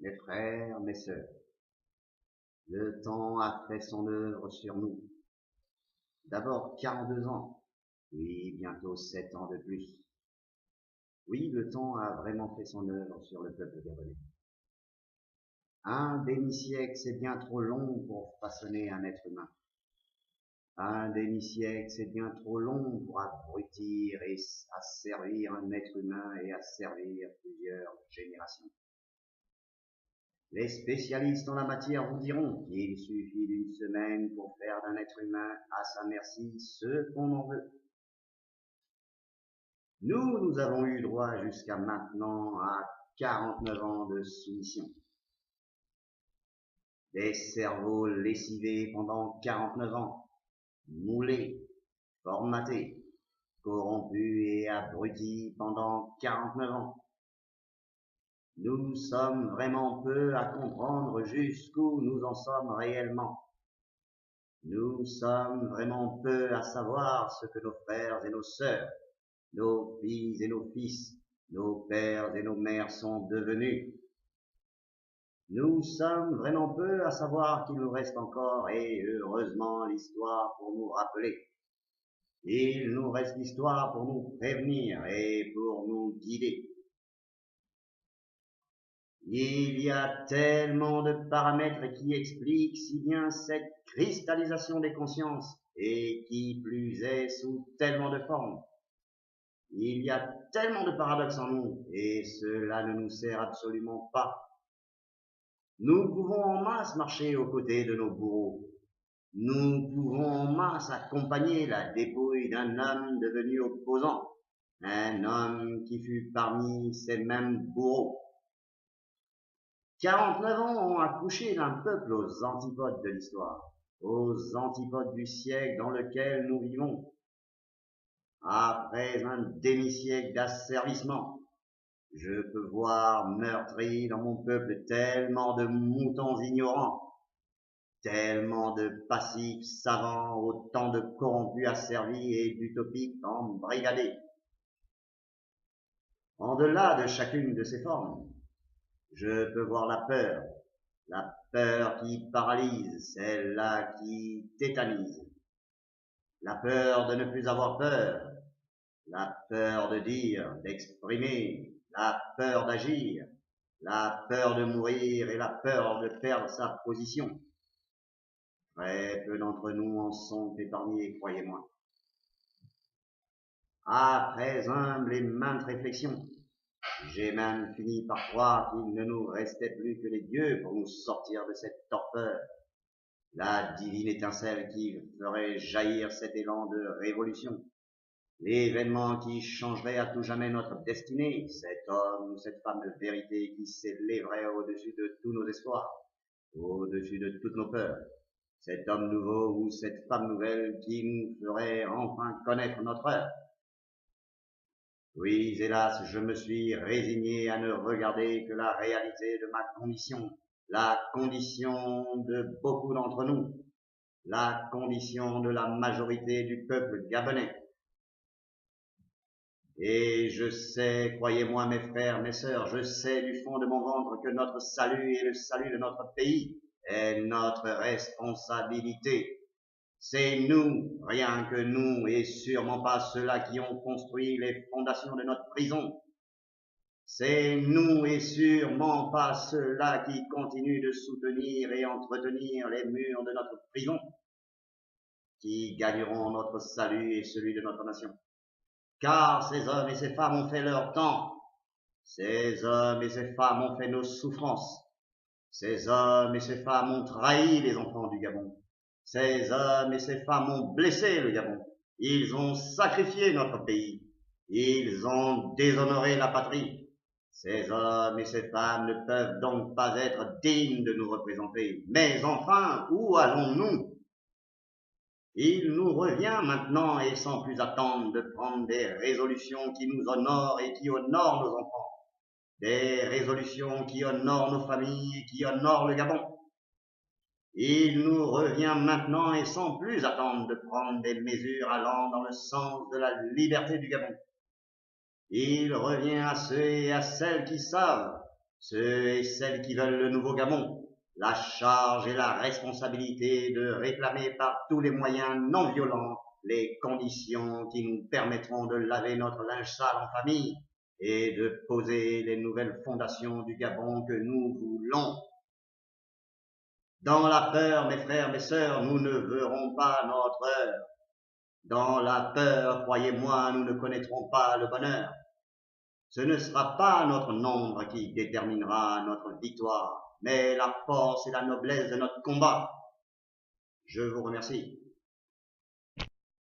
Mes frères, mes sœurs, le temps a fait son œuvre sur nous. D'abord 42 ans, puis bientôt 7 ans de plus. Oui, le temps a vraiment fait son œuvre sur le peuple gabonais. Un demi-siècle, c'est bien trop long pour façonner un être humain. Un demi-siècle, c'est bien trop long pour abrutir et asservir un être humain et asservir plusieurs générations. Les spécialistes en la matière vous diront qu'il suffit d'une semaine pour faire d'un être humain à sa merci ce qu'on en veut. Nous avons eu droit jusqu'à maintenant à 49 ans de soumission. Des cerveaux lessivés pendant 49 ans, moulés, formatés, corrompus et abrutis pendant 49 ans. Nous sommes vraiment peu à comprendre jusqu'où nous en sommes réellement. Nous sommes vraiment peu à savoir ce que nos frères et nos sœurs, nos filles et nos fils, nos pères et nos mères sont devenus. Nous sommes vraiment peu à savoir qu'il nous reste encore, et heureusement, l'histoire pour nous rappeler. Il nous reste l'histoire pour nous prévenir et pour nous guider. Il y a tellement de paramètres qui expliquent si bien cette cristallisation des consciences, et qui plus est sous tellement de formes. Il y a tellement de paradoxes en nous, et cela ne nous sert absolument pas. Nous pouvons en masse marcher aux côtés de nos bourreaux. Nous pouvons en masse accompagner la dépouille d'un homme devenu opposant, un homme qui fut parmi ces mêmes bourreaux. 49 ans ont accouché d'un peuple aux antipodes de l'histoire, aux antipodes du siècle dans lequel nous vivons. Après un demi-siècle d'asservissement, je peux voir meurtri dans mon peuple tellement de moutons ignorants, tellement de passifs savants, autant de corrompus asservis et d'utopiques embrigadés. En delà de chacune de ces formes, je peux voir la peur qui paralyse, celle-là qui tétanise, la peur de ne plus avoir peur, la peur de dire, d'exprimer, la peur d'agir, la peur de mourir et la peur de perdre sa position. Très peu d'entre nous en sont épargnés, croyez-moi. Après humble et maintes réflexions, j'ai même fini par croire qu'il ne nous restait plus que les dieux pour nous sortir de cette torpeur, la divine étincelle qui ferait jaillir cet élan de révolution, l'événement qui changerait à tout jamais notre destinée, cet homme ou cette femme de vérité qui s'élèverait au-dessus de tous nos espoirs, au-dessus de toutes nos peurs, cet homme nouveau ou cette femme nouvelle qui nous ferait enfin connaître notre heure. Oui, hélas, je me suis résigné à ne regarder que la réalité de ma condition, la condition de beaucoup d'entre nous, la condition de la majorité du peuple gabonais. Et je sais, croyez-moi mes frères, mes sœurs, je sais du fond de mon ventre que notre salut et le salut de notre pays est notre responsabilité. C'est nous, rien que nous, et sûrement pas ceux-là qui ont construit les fondations de notre prison. C'est nous et sûrement pas ceux-là qui continuent de soutenir et entretenir les murs de notre prison, qui gagneront notre salut et celui de notre nation. Car ces hommes et ces femmes ont fait leur temps. Ces hommes et ces femmes ont fait nos souffrances. Ces hommes et ces femmes ont trahi les enfants du Gabon. Ces hommes et ces femmes ont blessé le Gabon. Ils ont sacrifié notre pays. Ils ont déshonoré la patrie. Ces hommes et ces femmes ne peuvent donc pas être dignes de nous représenter. Mais enfin, où allons-nous? Il nous revient maintenant, et sans plus attendre, de prendre des résolutions qui nous honorent et qui honorent nos enfants. Des résolutions qui honorent nos familles et qui honorent le Gabon. Il nous revient maintenant, et sans plus attendre, de prendre des mesures allant dans le sens de la liberté du Gabon. Il revient à ceux et à celles qui savent ceux et celles qui veulent le nouveau Gabon, la charge et la responsabilité de réclamer par tous les moyens non violents les conditions qui nous permettront de laver notre linge sale en famille et de poser les nouvelles fondations du Gabon que nous voulons. Dans la peur, mes frères, mes sœurs, nous ne verrons pas notre heure. Dans la peur, croyez-moi, nous ne connaîtrons pas le bonheur. Ce ne sera pas notre nombre qui déterminera notre victoire, mais la force et la noblesse de notre combat. Je vous remercie.